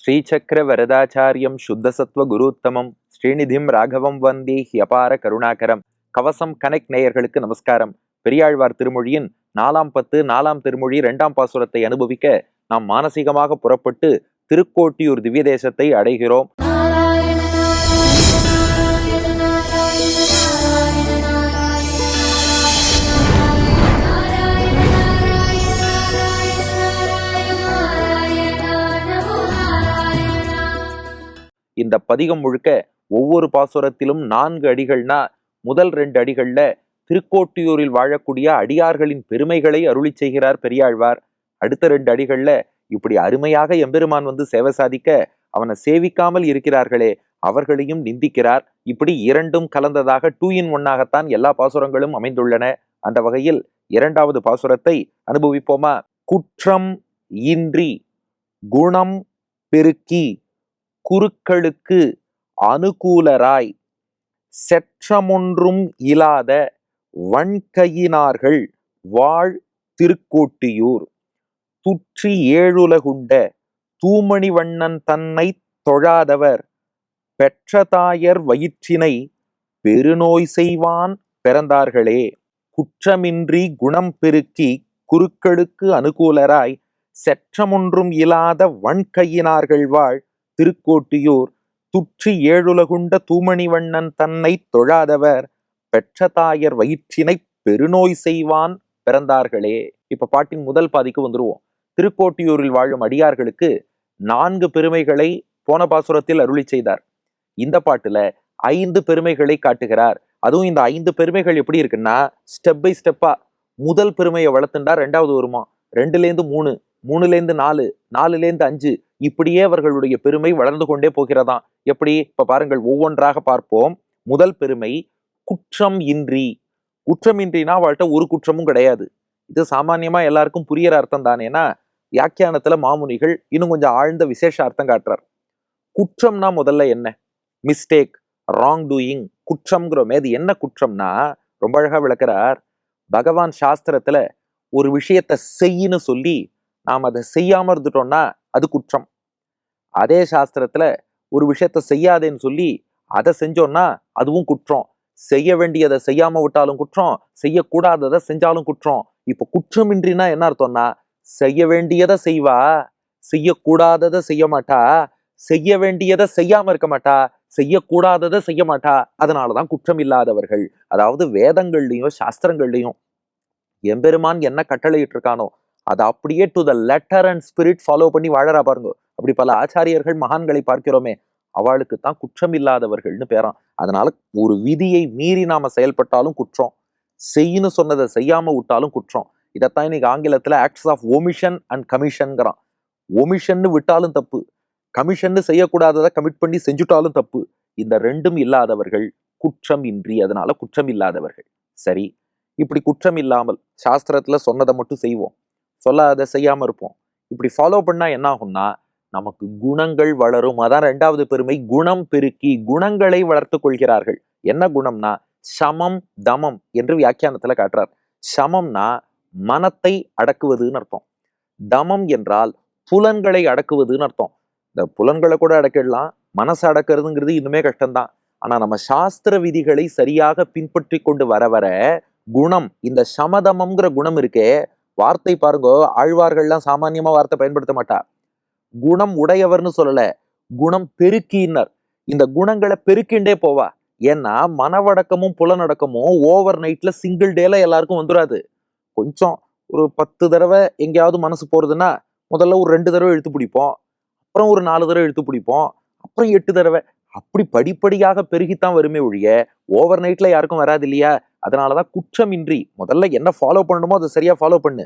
ஸ்ரீசக்கர வரதாச்சாரியம் சுத்தசத்வ குருத்தமம் ஸ்ரீநிதிம் ராகவம் வந்தே ஹியபார கருணாகரம். கவசம் கனெக்ட் நேயர்களுக்கு நமஸ்காரம். பெரியாழ்வார் திருமொழியின் 4 திருமொழி 2 பாசுரத்தை அனுபவிக்க நாம் மானசீகமாக புறப்பட்டு திருக்கோட்டியூர் திவ்ய தேசத்தை அடைகிறோம். இந்த பதிகம் முழுக்க ஒவ்வொரு பாசுரத்திலும் 4 அடிகள்னா முதல் 2 அடிகள்ல திருக்கோட்டியூரில் வாழக்கூடிய அடியார்களின் பெருமைகளை அருளி செய்கிறார் பெரியாழ்வார். அடுத்த 2 அடிகள்ல இப்படி அருமையாக எம்பெருமான் வந்து சேவை சாதிக்க அவனை சேவிக்காமல் இருக்கிறார்களே அவர்களையும் நிந்திக்கிறார். இப்படி இரண்டும் கலந்ததாக 2 in 1 எல்லா பாசுரங்களும் அமைந்துள்ளன. அந்த வகையில் 2வது பாசுரத்தை அனுபவிப்போமா? குற்றம் இன்றி குணம் பெருக்கி குருக்களுக்கு அனுகூலராய் செற்றமொன்றும் இலாத வன்கையினார்கள் வாழ் திருக்கோட்டியூர் துற்றி ஏழுலகுண்ட தூமணி வண்ணன் தன்னை தொழாதவர் பெற்றதாயர் வயிற்றினை பெருநோய் செய்வான் பிறந்தார்களே. குற்றமின்றி குணம் பெருக்கி குருக்களுக்கு அனுகூலராய் செற்றமொன்றும் இல்லாத வன்கையினார்கள் வாழ் திருக்கோட்டியூர் துற்றி ஏழுலகுண்ட தூமணி வண்ணன் தன்னை தொழாதவர் பெற்றதாயர் வயிற்றினை பெருநோய் செய்வான் பிறந்தார்களே. இப்ப பாட்டின் முதல் பாதிக்கு வந்துருவோம். திருக்கோட்டியூரில் வாழும் அடியார்களுக்கு 4 பெருமைகளை போன பாசுரத்தில் அருளி செய்தார். இந்த பாட்டுல 5 பெருமைகளை காட்டுகிறார். அதுவும் இந்த 5 பெருமைகள் எப்படி இருக்குன்னா ஸ்டெப் பை ஸ்டெப்பா முதல் பெருமையை வளர்த்துண்டா 2வது வருமா, 2லேருந்து 3, 3லேருந்து 4, 4லேருந்து 5 இப்படியே அவர்களுடைய பெருமை வளர்ந்து கொண்டே போகிறதாம். எப்படி? இப்ப பாருங்கள், ஒவ்வொன்றாக பார்ப்போம். முதல் பெருமை குற்றம் இன்றி. குற்றம் இன்றினா அவள்கிட்ட ஒரு குற்றமும் கிடையாது. இது சாமான்யமா எல்லாருக்கும் புரியற அர்த்தம் தானேனா வியாக்கியானத்துல மாமுனிகள் இன்னும் கொஞ்சம் ஆழ்ந்த விசேஷ அர்த்தம் காட்டுறார். குற்றம்னா முதல்ல என்ன? மிஸ்டேக், ராங் டூயிங், குற்றம்ங்கிறோமே. அது என்ன குற்றம்னா ரொம்ப அழகா விளக்குறார். பகவான் சாஸ்திரத்துல ஒரு விஷயத்த செய்யின்னு சொல்லி நாம் அதை செய்யாம இருந்துட்டோம்னா அது குற்றம். அதே சாஸ்திரத்துல ஒரு விஷயத்த செய்யாதேன்னு சொல்லி அதை செஞ்சோம்னா அதுவும் குற்றம். செய்ய வேண்டியதை செய்யாம விட்டாலும் குற்றம், செய்யக்கூடாததை செஞ்சாலும் குற்றம். இப்ப குற்றமின்றினா என்ன அர்த்தம்னா செய்ய வேண்டியதை செய்வா, செய்யக்கூடாததை செய்ய மாட்டா, செய்ய வேண்டியதை செய்யாம இருக்க மாட்டா, செய்யக்கூடாததை செய்ய மாட்டா. அதனாலதான் குற்றம் இல்லாதவர்கள். அதாவது வேதங்கள்லயும் சாஸ்திரங்கள்லயும் எம்பெருமான் என்ன கட்டளையிட்டு இருக்கானோ அதை அப்படியே to the letter and spirit follow பண்ணி வாழறா பாருங்க. அப்படி பல ஆச்சாரியர்கள் மகான்களை பார்க்கிறோமே, அவளுக்கு தான் குற்றம் இல்லாதவர்கள்னு பேரான். அதனால ஒரு விதியை மீறி நாம செயல்பட்டாலும் குற்றம், செய்யன்னு சொன்னதை செய்யாம விட்டாலும் குற்றம். இதைத்தான் இன்னைக்கு ஆங்கிலத்துல ஆக்ட்ஸ் ஆஃப் ஒமிஷன் அண்ட் கமிஷன்ங்கிறான். ஒமிஷன்னு விட்டாலும் தப்பு, கமிஷன்னு செய்யக்கூடாததை கமிட் பண்ணி செஞ்சுட்டாலும் தப்பு. இந்த 2ம் இல்லாதவர்கள் குற்றம் இன்றி. அதனால குற்றம் இல்லாதவர்கள். சரி, இப்படி குற்றம் இல்லாமல் சாஸ்திரத்துல சொன்னதை மட்டும் செய்வோம், சொல்லாத செய்யாம இருப்போம். இப்படி ஃபாலோ பண்ணா என்ன ஆகும்னா நமக்கு குணங்கள் வளரும். அதான் 2வது பெருமை. குணம் பெருக்கி குணங்களை வளர்த்து கொள்கிறார்கள். என்ன குணம்னா சமம் தமம் என்று வியாக்கியானத்துல காட்டுறார். சமம்னா மனத்தை அடக்குவதுன்னு அர்த்தம். தமம் என்றால் புலன்களை அடக்குவதுன்னு அர்த்தம். இந்த புலன்களை கூட அடக்கிடலாம், மனசை அடக்கிறதுங்கிறது இன்னுமே கஷ்டம்தான். ஆனா நம்ம சாஸ்திர விதிகளை சரியாக பின்பற்றி கொண்டு வர வர குணம், இந்த சமதமம்ங்கிற குணம் இருக்கே, வார்த்தை பாருங்க, ஆழ்வார்கள்லாம் சாமான்யமா வார்த்தை பயன்படுத்த மாட்டா. குணம் உடையவர்னு சொல்லல, குணம் பெருக்கினர். இந்த குணங்களை பெருக்கிண்டே போவா. ஏன்னா மனவடக்கமும் புலனடக்கமும் ஓவர் நைட்ல சிங்கிள் டேல எல்லாருக்கும் வந்துடாது. கொஞ்சம் ஒரு 10 தடவை எங்கேயாவது மனசு போறதுன்னா முதல்ல ஒரு 2 தடவை இழுத்து பிடிப்போம், அப்புறம் ஒரு 4 தடவை இழுத்து பிடிப்போம், அப்புறம் 8 தடவை, அப்படி படிப்படியாக பெருகித்தான் வருமே ஒழிய ஓவர் நைட்ல யாருக்கும் வராது இல்லையா? அதனாலதான் குற்றமின்றி முதல்ல என்ன ஃபாலோ பண்ணணுமோ அதை சரியா ஃபாலோ பண்ணு.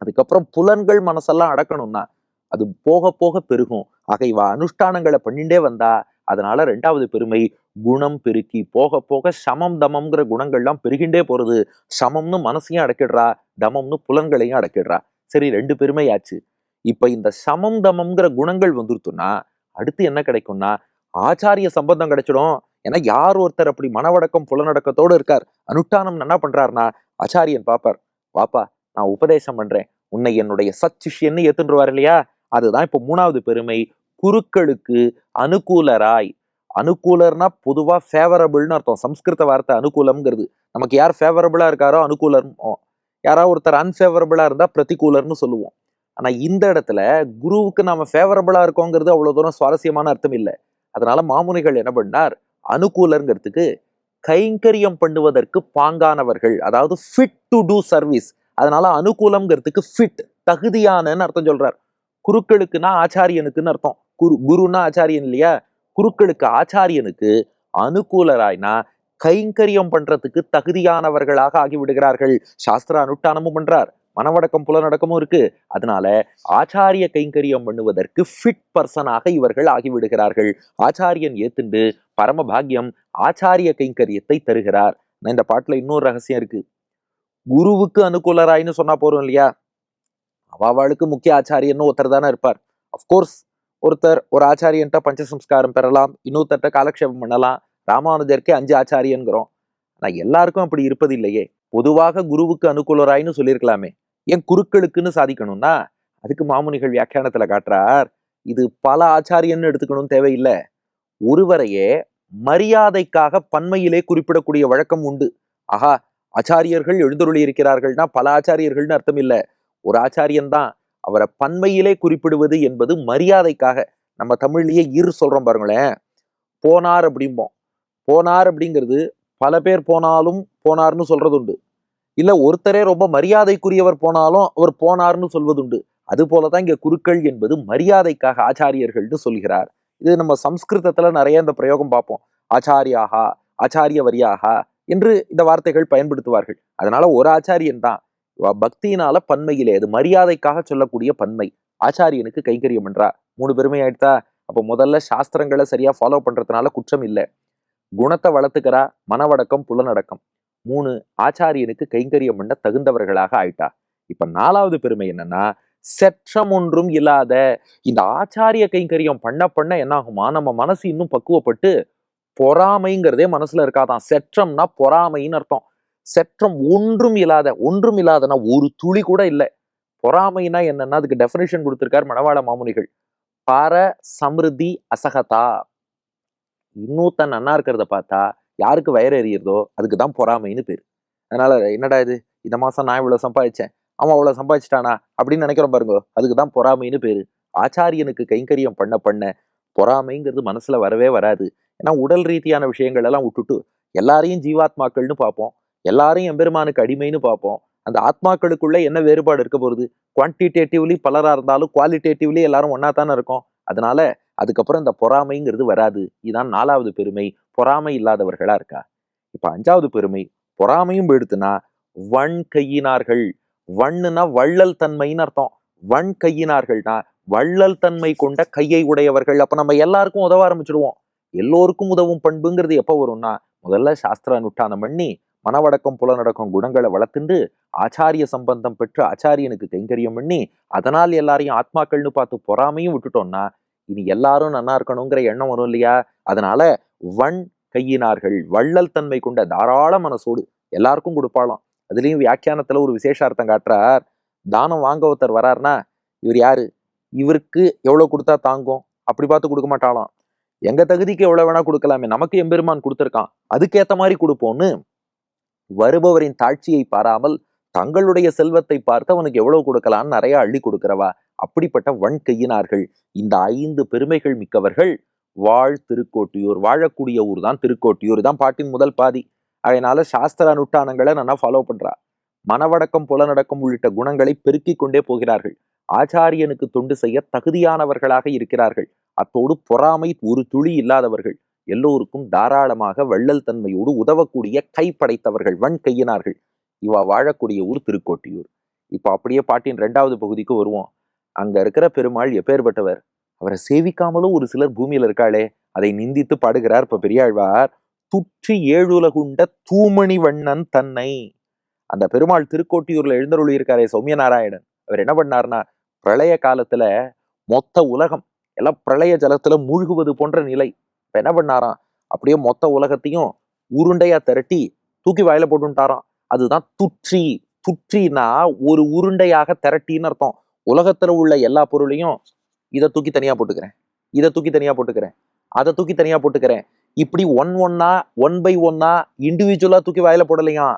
அதுக்கப்புறம் புலன்கள் மனசெல்லாம் அடக்கணும்னா அது போக போக பெருகும். ஆக இவ அனுஷ்டானங்களை பண்ணிண்டே வந்தா அதனால 2வது பெருமை குணம் பெருக்கி போக போக சமம் தமம்ங்கிற குணங்கள்லாம் பெருகிண்டே போறது. சமம்னு மனசையும் அடக்கிடுறா, தமம்னு புலன்களையும் அடக்கிடுறா. சரி, 2 பெருமை ஆச்சு. இப்ப இந்த சமம் தமம்ங்கிற குணங்கள் வந்துருத்துன்னா அடுத்து என்ன கிடைக்கும்னா ஆச்சாரிய சம்பந்தம் கிடைச்சிடும். ஏன்னா யார் ஒருத்தர் அப்படி மனவடக்கம் புலனடக்கத்தோடு இருக்கார், அனுஷ்டானம் என்ன பண்றாருன்னா ஆச்சாரியன் பாப்பார், பாப்பா நான் உபதேசம் பண்றேன், உன்னை என்னுடைய சச்சிஷ்யன்னு ஏத்துன்றுவார் இல்லையா? அதுதான் இப்ப 3வது பெருமை. குருக்களுக்கு அனுகூலராய். அனுகூலர்னா பொதுவா ஃபேவரபிள்னு அர்த்தம். சம்ஸ்கிருத வார்த்தை அனுகூலம்ங்கிறது. நமக்கு யார் ஃபேவரபிளா இருக்காரோ அனுகூலர், யாராவது ஒருத்தர் அன்ஃபேவரபிளா இருந்தா பிரதிகூலர்னு சொல்லுவோம். ஆனா இந்த இடத்துல குருவுக்கு நாம ஃபேவரபிளா இருக்கோங்கிறது அவ்வளவு தூரம் சுவாரஸ்யமான அர்த்தம் இல்லை. அதனால மாமுனிகள் என்ன பண்ணார், அனுகூலங்கிறதுக்கு கைங்கரியம் பண்ணுவதற்கு பாங்கானவர்கள், அதாவது ஃபிட் டு டூ சர்வீஸ். அதனால அனுகூலம்ங்கிறதுக்கு ஃபிட், தகுதியானன்னு அர்த்தம் சொல்றார். குருக்களுக்குன்னா ஆச்சாரியனுக்குன்னு அர்த்தம். குருன்னா ஆச்சாரியன் இல்லையா? குருக்களுக்கு ஆச்சாரியனுக்கு அனுகூலராய்னா கைங்கரியம் பண்றதுக்கு தகுதியானவர்களாக ஆகிவிடுகிறார்கள். சாஸ்திர அனுஷ்டானமும் பண்றார், மனவடக்கம் புலனடக்கமும் இருக்கு. அதனால ஆச்சாரிய கைங்கரியம் பண்ணுவதற்கு ஃபிட் பர்சனாக இவர்கள் ஆகிவிடுகிறார்கள். ஆச்சாரியன் ஏத்துண்டு பரம பாக்கியம் ஆச்சாரிய கைங்கரியத்தை தருகிறார். இந்த பாட்டுல இன்னொரு ரகசியம் இருக்கு. குருவுக்கு அனுகூலராயின்னு சொன்னா போறோம் இல்லையா, அவளுக்கு முக்கிய ஆச்சாரியன்னு ஒருத்தர் தானே இருப்பார். அப்கோர்ஸ் ஒருத்தர் ஒரு ஆச்சாரியன்ட்ட பஞ்சசம்ஸ்காரம் பெறலாம், இன்னொருத்தர்ட்ட காலக்ஷேபம் பண்ணலாம். ராமானுஜருக்கே 5 ஆச்சாரியன்கிறோம். ஆனா எல்லாருக்கும் அப்படி இருப்பது இல்லையே. பொதுவாக குருவுக்கு அனுகூலராயின்னு சொல்லியிருக்கலாமே, ஏன் குருக்களுக்குன்னு சாதிக்கணும்னா? அதுக்கு மாமுனிகள் வியாக்கியானத்துல காட்டுறார், இது பல ஆச்சாரியன்னு எடுத்துக்கணும் தேவையில்லை. ஒருவரையே மரியாதைக்காக பன்மையிலே குறிப்பிடக்கூடிய வழக்கம் உண்டு. ஆஹா, ஆச்சாரியர்கள் எழுந்தருளி இருக்கிறார்கள்னா பல ஆச்சாரியர்கள்னு அர்த்தம் இல்லை, ஒரு ஆச்சாரியன் தான். அவரை பன்மையிலே குறிப்பிடுவது என்பது மரியாதைக்காக. நம்ம தமிழ்லயே சொல்றோம் பாருங்களேன், போனார் அப்படிம்போம். போனார் அப்படிங்கிறது பல பேர் போனாலும் போனார்னு சொல்றது உண்டு. இல்ல ஒருத்தரே ரொம்ப மரியாதைக்குரியவர் போனாலும் அவர் போனார்னு சொல்வதுண்டு. அது போலதான் இங்க குருக்கள் என்பது மரியாதைக்காக ஆச்சாரியர்கள்னு சொல்கிறார். இது நம்ம சம்ஸ்கிருதத்துல நிறைய இந்த பிரயோகம் பார்ப்போம். ஆச்சாரியாகா, ஆச்சாரிய வரியாகா என்று இந்த வார்த்தைகள் பயன்படுத்துவார்கள். அதனால ஒரு ஆச்சாரியன் தான். பக்தியினால பன்மையிலே, அது மரியாதைக்காக சொல்லக்கூடிய பன்மை. ஆச்சாரியனுக்கு கைங்கரியம் பண்றா. 3 பெருமை ஆயிடுதா? அப்ப முதல்ல சாஸ்திரங்களை சரியா ஃபாலோ பண்றதுனால குற்றம் இல்லை. குணத்தை வளர்த்துக்கிறா, மனவடக்கம் புலனடக்கம். 3, ஆச்சாரியனுக்கு கைங்கரியம் பண்ண தகுந்தவர்களாக ஆயிட்டா. இப்ப 4வது பெருமை என்னன்னா, செற்றம் ஒன்றும் இல்லாத. இந்த ஆச்சாரிய கைங்கரியம் பண்ண பண்ண என்ன ஆகுமா, நம்ம மனசு இன்னும் பக்குவப்பட்டு பொறாமைங்கிறதே மனசுல இருக்காதான். செற்றம்னா பொறாமைன்னு அர்த்தம். செற்றம் ஒன்றும் இல்லாத. ஒன்றும் இல்லாதனா ஒரு துளி கூட இல்லை. பொறாமைனா என்னன்னா அதுக்கு டெஃபினிஷன் கொடுத்திருக்கார் மணவாள மாமுனிகள். பார சமிருதி அசகதா. இன்னொருத்தன் நன்னா இருக்கிறத பார்த்தா யாருக்கு வயிறு எறிகிறதோ அதுக்குதான் பொறாமைன்னு பேரு. அதனால என்னடா இது, இந்த மாசம் நான் இவ்வளவு சம்பாதிச்சேன், அவன் அவ்வளவு சம்பாதிச்சிட்டானா அப்படின்னு நினைக்கிறோம் பாருங்க, அதுக்குதான் பொறாமைன்னு பேரு. ஆச்சாரியனுக்கு கைங்கரியம் பண்ண பண்ண பொறாமைங்கிறது மனசுல வரவே வராது. ஏன்னா உடல் ரீதியான விஷயங்கள் எல்லாம் விட்டுட்டு எல்லாரையும் ஜீவாத்மாக்கள்னு பார்ப்போம், எல்லாரையும் எம்பெருமானுக்கு அடிமைன்னு பார்ப்போம். அந்த ஆத்மாக்களுக்குள்ள என்ன வேறுபாடு இருக்க போகுது? குவான்டிடேட்டிவ்லி பலரா இருந்தாலும் குவாலிட்டேட்டிவ்லி எல்லாரும் ஒன்னா தானே இருக்கும். அதனால அதுக்கப்புறம் இந்த பொறாமைங்கிறது வராது. இதுதான் 4வது பெருமை, பொறாமை இல்லாதவர்களா இருக்கா. இப்ப 5வது பெருமை, பொறாமையும் போயிடுத்துனா வன் கையினார்கள். வண்ணுனா வள்ளல் தன்மைன்னு அர்த்தம். வன் கையினார்கள்னா வள்ளல் தன்மை கொண்ட கையை உடையவர்கள். அப்ப நம்ம எல்லாருக்கும் உதவ ஆரம்பிச்சிடுவோம். எல்லோருக்கும் உதவும் பண்புங்கிறது எப்ப வரும்னா, முதல்ல சாஸ்திர அனுஷ்டானம் பண்ணி மனவடக்கம் புலனடக்கம் குணங்களை வளர்த்துண்டு ஆச்சாரிய சம்பந்தம் பெற்று ஆச்சாரியனுக்கு கைங்கரியம் பண்ணி அதனால் எல்லாரையும் ஆத்மாக்கள்னு பார்த்து பொறாமையும் விட்டுட்டோம்னா இனி எல்லாரும் நன்னா இருக்கணுங்கிற எண்ணம் வரும் இல்லையா. அதனால வன் கையினார்கள், வள்ளல் தன்மை கொண்ட தாராள மனசோடு எல்லாருக்கும் கொடுப்பாளாம். அதுலயும் வியாக்கியானத்துல ஒரு விசேஷார்த்தம் காட்டுறார். தானம் வாங்க ஒருத்தர் வராருன்னா, இவர் யாரு, இவருக்கு எவ்வளவு கொடுத்தா தாங்கும் அப்படி பார்த்து கொடுக்க மாட்டாளாம். எங்க தகுதிக்கு எவ்வளவு வேணா கொடுக்கலாமே, நமக்கு எம்பெருமான் கொடுத்திருக்கான், அதுக்கேத்த மாதிரி கொடுப்போம்னு வருபவரின் தாட்சியை பாராமல் தங்களுடைய செல்வத்தை பார்த்து அவனுக்கு எவ்வளவு கொடுக்கலான்னு நிறைய அள்ளி கொடுக்கிறவா. அப்படிப்பட்ட வன் கையினார்கள். இந்த 5 பெருமைகள் மிக்கவர்கள் வாழ் திருக்கோட்டியூர். வாழக்கூடிய ஊர் தான் திருக்கோட்டியூர். தான் பாட்டின் முதல் பாதி. அதனால சாஸ்திர அனுஷ்டானங்களை நல்லா ஃபாலோ பண்றா. மனவடக்கம் புலனடக்கம் உள்ளிட்ட குணங்களை பெருக்கிக் கொண்டே போகிறார்கள். ஆச்சாரியனுக்கு தொண்டு செய்ய தகுதியானவர்களாக இருக்கிறார்கள். அத்தோடு பொறாமை ஒரு துளி இல்லாதவர்கள். எல்லோருக்கும் தாராளமாக வள்ளல் தன்மையோடு உதவக்கூடிய கை படைத்தவர்கள், வன் கையினார்கள். இவா வாழக்கூடிய ஊர் திருக்கோட்டியூர். இப்ப அப்படியே பாட்டின் 2வது பகுதிக்கு வருவோம். அங்க இருக்கிற பெருமாள் எப்பேற்பட்டவர், அவரை சேவிக்காமலும் ஒரு சிலர் பூமியில இருக்காளே, அதை நிந்தித்து பாடுகிறார் இப்ப பெரியாழ்வார். துற்றி ஏழுலகுண்ட தூமணி வண்ணன் தன்னை. அந்த பெருமாள் திருக்கோட்டியூர்ல எழுந்தருளி இருக்காரே சௌமிய நாராயணன், அவர் என்ன பண்ணார்னா, பிரளய காலத்துல மொத்த உலகம் எல்லாம் பிரளய ஜலத்துல மூழ்குவது போன்ற நிலை. இப்ப என்ன பண்ணாராம், அப்படியே மொத்த உலகத்தையும் உருண்டையா திரட்டி தூக்கி வாயில போட்டுட்டாராம். அதுதான் துற்றி. துற்றினா ஒரு உருண்டையாக திரட்டின்னு அர்த்தம். உலகத்துல உள்ள எல்லா பொருளையும் இதை தூக்கி தனியா போட்டுக்கிறேன், இதை தூக்கி தனியா போட்டுக்கிறேன், அதை தூக்கி தனியா போட்டுக்கிறேன், இப்படி ஒன் பை ஒன்னா இண்டிவிஜுவலா தூக்கி வாயில போடலையா,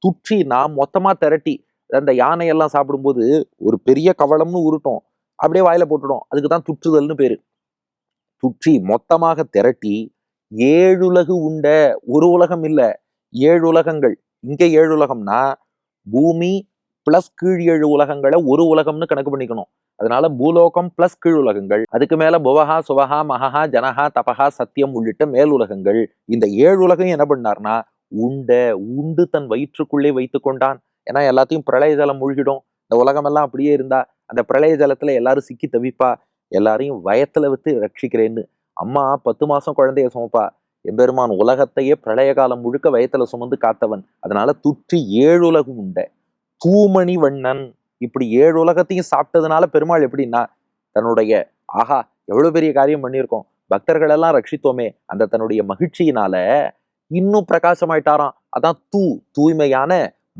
துற்றி நான் மொத்தமா திரட்டி. அந்த யானை எல்லாம் சாப்பிடும்போது ஒரு பெரிய கவளம்னு உருட்டும், அப்படியே வாயில போட்டுடும், அதுக்குதான் துற்றுதல்னு பேரு. துற்றி மொத்தமாக திரட்டி ஏழுலகு உண்ட, ஒரு உலகம் இல்ல 7 உலகங்கள். இங்க 7 உலகம்னா பூமி பிளஸ் கீழ் 7 உலகங்களை ஒரு உலகம்னு கணக்கு பண்ணிக்கணும். அதனால பூலோகம் பிளஸ் கீழ் உலகங்கள், அதுக்கு மேல புவஹா சுவஹா மகஹா ஜனஹா தபஹா சத்தியம் உள்ளிட்ட மேல் உலகங்கள். இந்த 7 உலகம் என்ன பண்ணார்னா உண்டு தன் வயிற்றுக்குள்ளே வைத்து கொண்டான். ஏன்னா எல்லாத்தையும் பிரளய ஜலம் மூழ்கிடும். இந்த உலகமெல்லாம் அப்படியே இருந்தா அந்த பிரளய ஜலத்துல எல்லாரும் சிக்கி தவிப்பா. எல்லாரையும் வயத்துல விட்டு ரட்சிக்கிறேன்னு அம்மா 10 மாசம் குழந்தைய சுமப்பா. எம்பெருமான் உலகத்தையே பிரளய காலம் முழுக்க வயத்துல சுமந்து காத்தவன். அதனால துற்றி 7 உலகம் உண்ட தூமணி வண்ணன். இப்படி 7 உலகத்தையும் சாப்பிட்டதுனால பெருமாள் எப்படின்னா தன்னுடைய ஆஹா எவ்வளவு பெரிய காரியம் பண்ணியிருக்கோம், பக்தர்கள் எல்லாம் ரட்சித்தோமே, அந்த தன்னுடைய மகிழ்ச்சியினால இன்னும் பிரகாசமாயிட்டாராம். அதான் தூய்மையான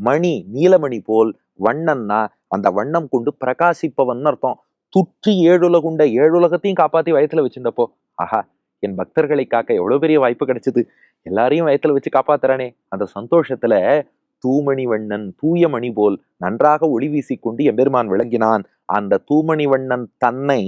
மணி, நீலமணி போல். வண்ணன்னா அந்த வண்ணம் கொண்டு பிரகாசிப்பவன் அர்த்தம். துற்றி 7 உலகுண்ட, 7 உலகத்தையும் காப்பாத்தி வயத்துல வச்சிருந்தப்போ ஆஹா என் பக்தர்களை காக்க எவ்வளவு பெரிய வாய்ப்பு கிடைச்சது, எல்லாரையும் வயத்துல வச்சு காப்பாத்துறானே, அந்த சந்தோஷத்துல தூமணி வண்ணன் தூய மணி போல் நன்றாக ஒளி வீசிக்கொண்டு எம்பெருமான் விளங்கினான். அந்த தூமணி வண்ணன் தன்னை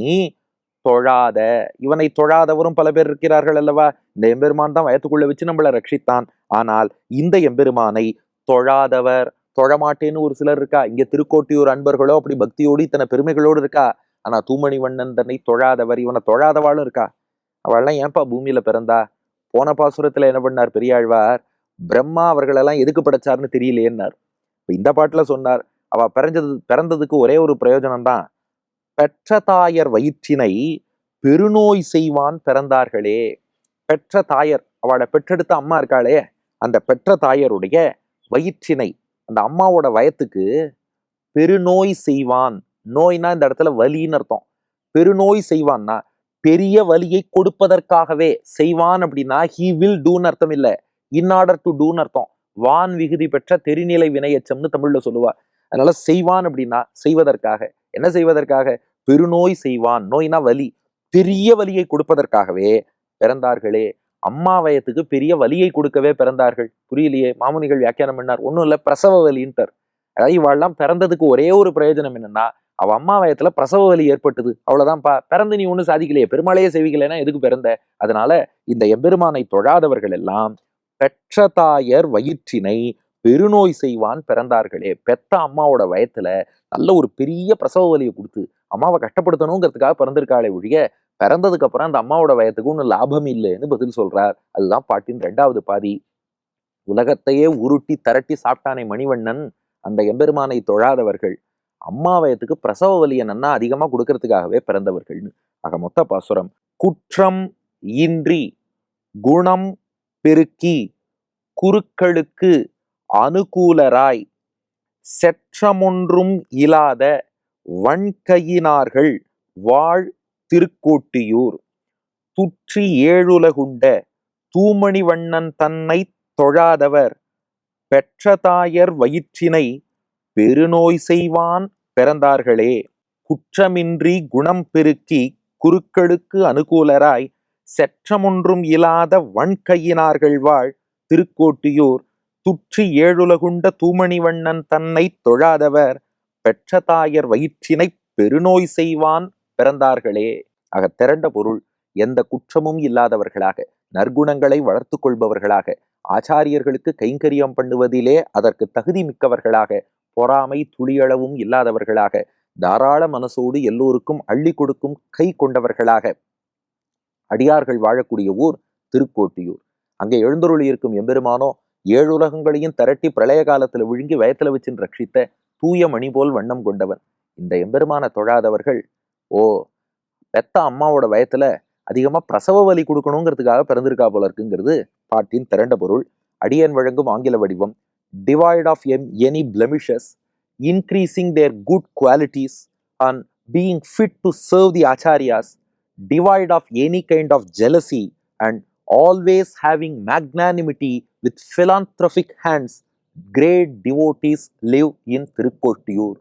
தொழாத, இவனை தொழாதவரும் பல பேர் இருக்கிறார்கள் அல்லவா. இந்த எம்பெருமான் தான் வயத்துக்குள்ள வச்சு நம்மளை ரட்சித்தான். ஆனால் இந்த எம்பெருமானை தொழாதவர், தொழமாட்டேன்னு ஒரு சிலர் இருக்கா. இங்க திருக்கோட்டியூர் அன்பர்களோ அப்படி பக்தியோடு இத்தனை பெருமைகளோடு இருக்கா. ஆனா தூமணி வண்ணன் தன்னை தொழாதவர், இவனை தொழாதவாளும் இருக்கா. அவள்லாம் ஏன்பா பூமியில பிறந்தா? போன பாசுரத்துல என்ன பண்ணார் பெரியாழ்வார், பிரம்மா அவர்களெல்லாம் எதுக்கு படைச்சார்னு தெரியலையேன்னார். இந்த பாட்டுல சொன்னார் அவ பிறந்ததுக்கு ஒரே ஒரு பிரயோஜனம் தான், பெற்ற தாயர் வயிற்றினை பெருநோய் செய்வான் பிறந்தார்களே. பெற்ற தாயர், அவளை பெற்றெடுத்த அம்மா இருக்காளே, அந்த பெற்ற தாயருடைய வயிற்றினை, அந்த அம்மாவோட வயத்துக்கு பெருநோய் செய்வான். நோய்னா இந்த இடத்துல வலின்னு அர்த்தம். பெருநோய் செய்வான்னா பெரிய வலியை கொடுப்பதற்காகவே செய்வான். அப்படின்னா ஹி வில் டூன்னு அர்த்தம் இல்ல, இன் ஆர்டர் டு டூன்னு அர்த்தம். வான் விகுதி பெற்ற தெரிநிலை வினையச்சம்னு தமிழ்ல சொல்லுவா. அதனால செய்வான் அப்படின்னா செய்வதற்காக. என்ன செய்வதற்காக? பெருநோய் செய்வான். நோய்னா வலி, பெரிய வலியை கொடுப்பதற்காகவே பிறந்தார்களே. அம்மா வயத்துக்கு பெரிய வலியை கொடுக்கவே பிறந்தார்கள். புரியலையே. மாமுனிகள் வியாக்கியானம் பண்ணார், ஒன்றும் இல்லை பிரசவ வலின்ட்டார். அதாவது இவாள்லாம் பிறந்ததுக்கு ஒரே ஒரு பிரயோஜனம் என்னன்னா, அவ அம்மா வயத்துல பிரசவ வலி ஏற்பட்டது, அவ்வளவுதான்ப்பா. பிறந்து நீ ஒன்றும் சாதிக்கலையே, பெருமாளையே செய்விக்கலைன்னா எதுக்கு பிறந்த? அதனால இந்த எம்பெருமானை தொழாதவர்கள் எல்லாம் பெற்ற தாயர் வயிற்றினை பெருநோய் செய்வான் பிறந்தார்களே. பெத்த அம்மாவோட வயத்துல நல்ல ஒரு பெரிய பிரசவ வலியை கொடுத்து அம்மாவை கஷ்டப்படுத்தணுங்கிறதுக்காக பிறந்திருக்காளே ஒழிய பிறந்ததுக்கு அப்புறம் அந்த அம்மாவோட வயத்துக்கு ஒன்றும் லாபம் இல்லைன்னு பதில் சொல்றார். அதுதான் பாட்டின் 2வது பாதி. உலகத்தையே உருட்டி திரட்டி சாப்பிட்டானே மணிவண்ணன், அந்த எம்பெருமானை தொழாதவர்கள் அம்மா வயத்துக்கு பிரசவ வலியை நன்னா அதிகமா கொடுக்கறதுக்காகவே பிறந்தவர்கள்னு. ஆக மொத்த பாசுரம், குற்றம் இன்றி குணம் பெருக்கி குருக்களுக்கு அனுகூலராய் செற்றமொன்றும் இலாத வன்கையினார்கள் வாழ் திருக்கோட்டியூர் துற்றி 7 உலகுண்ட தூமணி வண்ணன் தன்னை தொழாதவர் பெற்ற தாயர் வயிற்றினை பெருநோய் செய்வான் பிறந்தார்களே. குற்றமின்றி குணம் பெருக்கி குருக்களுக்கு அனுகூலராய் செற்றமொன்றும் இல்லாத வன்கையினார்கள் வாழ் திருக்கோட்டியூர் துற்றி 7 உலகுண்ட தூமணி வண்ணன் தன்னை தொழாதவர் பெற்ற தாயர் வயிற்றினை பெருநோய் செய்வான் பிறந்தார்களே. ஆக திரண்ட பொருள், எந்த குற்றமும் இல்லாதவர்களாக, நற்குணங்களை வளர்த்து கொள்பவர்களாக, ஆச்சாரியர்களுக்கு கைங்கரியம் பண்ணுவதிலே அதற்கு தகுதி மிக்கவர்களாக, பொறாமை துளியளவும் இல்லாதவர்களாக, தாராள மனசோடு எல்லோருக்கும் அள்ளி கொடுக்கும் கை கொண்டவர்களாக அடியார்கள் வாழக்கூடிய ஊர் திருக்கோட்டியூர். அங்கே எழுந்தருளி இருக்கும் எம்பெருமானோ 7 உலகங்களையும் திரட்டி பிரளய காலத்துல விழுங்கி வயத்துல வச்சின் ரட்சித்த தூய மணி போல் வண்ணம் கொண்டவன். இந்த எம்பெருமான தொழாதவர்கள் பெத்த அம்மாவோட வயத்துல அதிகமா பிரசவ வலி கொடுக்கணுங்கிறதுக்காக பிறந்திருக்கா போல இருக்குங்கிறது பாட்டின் திரண்ட பொருள். அடியன் வழங்கும் ஆங்கில வடிவம், devoid of any blemishes, increasing their good qualities and being fit to serve the acharyas, devoid of any kind of jealousy and always having magnanimity with philanthropic hands, great devotees live in Tirukkottiyur.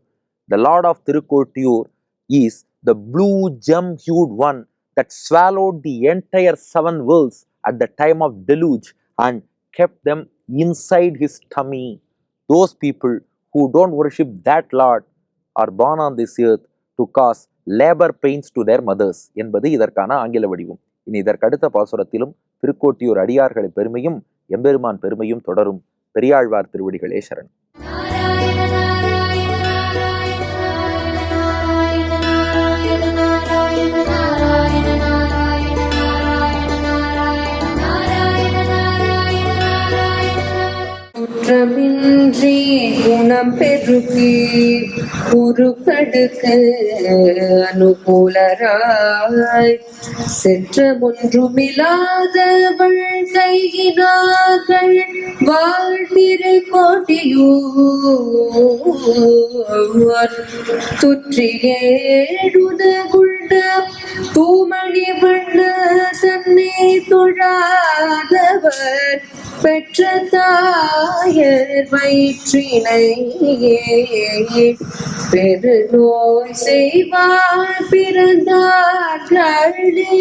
The Lord of Tirukkottiyur is the blue gem-hued one, that swallowed the entire 7 worlds at the time of deluge and kept them inside his tummy. Those people who don't worship that Lord are born on this earth to cause labor pains to their mothers என்பது இதற்கான ஆங்கில வடிவம். இனி இதற்கடுத்த பாசுரத்திலும் திருக்கோட்டியூர் அடியார்களை பெருமையும் எம்பெருமான் பெருமையும் தொடரும். பெரியாழ்வார் திருவடிகளே சரண். குற்றமின்றி குணம் பெருகி குறுக்கடுக்கு அனுகூலராய் செற்றமொன்றுமில்லாதவள் கையினார்கள் வாழ்த்திரு கோட்டியூர் துற்றியேடுதகுண்ட தூமணி வண்ண தன்னை தொழாதவர் பெற்ற தாயர் வயிற்றினையே பெருநோய் செய்வார் பிறந்தார்களே.